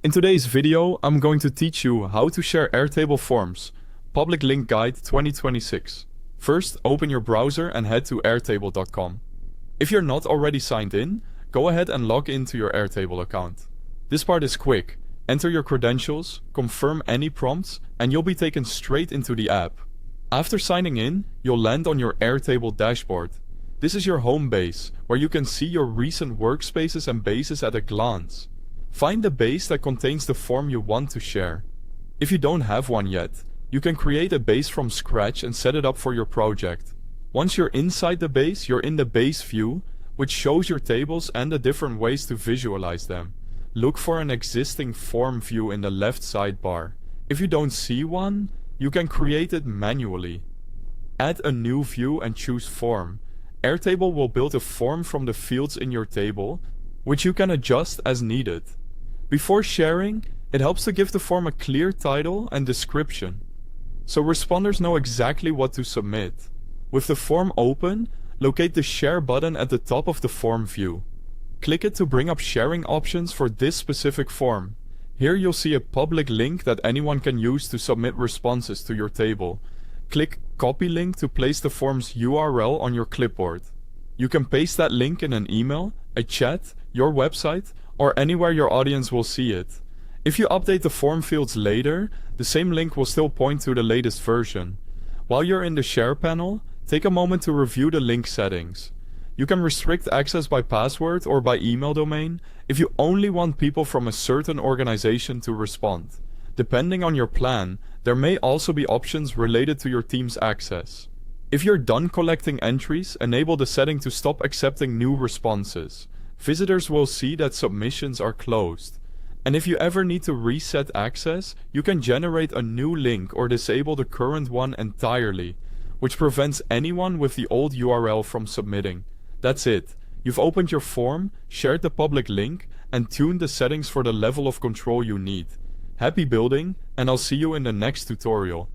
In today's video, I'm going to teach you how to share Airtable Forms, Public Link Guide 2026. First, open your browser and head to airtable.com. If you're not already signed in, go ahead and log into your Airtable account. This part is quick. Enter your credentials, confirm any prompts, and you'll be taken straight into the app. After signing in, you'll land on your Airtable dashboard. This is your home base, where you can see your recent workspaces and bases at a glance. Find the base that contains the form you want to share. If you don't have one yet, you can create a base from scratch and set it up for your project. Once you're inside the base, you're in the base view, which shows your tables and the different ways to visualize them. Look for an existing form view in the left sidebar. If you don't see one, you can create it manually. Add a new view and choose Form. Airtable will build a form from the fields in your table, which you can adjust as needed. Before sharing, it helps to give the form a clear title and description, so responders know exactly what to submit. With the form open, locate the Share button at the top of the form view. Click it to bring up sharing options for this specific form. Here you'll see a public link that anyone can use to submit responses to your table. Click Copy Link to place the form's URL on your clipboard. You can paste that link in an email, a chat, your website, or anywhere your audience will see it. If you update the form fields later, the same link will still point to the latest version. While you're in the Share panel, take a moment to review the link settings. You can restrict access by password or by email domain if you only want people from a certain organization to respond. Depending on your plan, there may also be options related to your team's access. If you're done collecting entries, enable the setting to stop accepting new responses. Visitors will see that submissions are closed. And if you ever need to reset access, you can generate a new link or disable the current one entirely, which prevents anyone with the old URL from submitting. That's it. You've opened your form, shared the public link, and tuned the settings for the level of control you need. Happy building, and I'll see you in the next tutorial.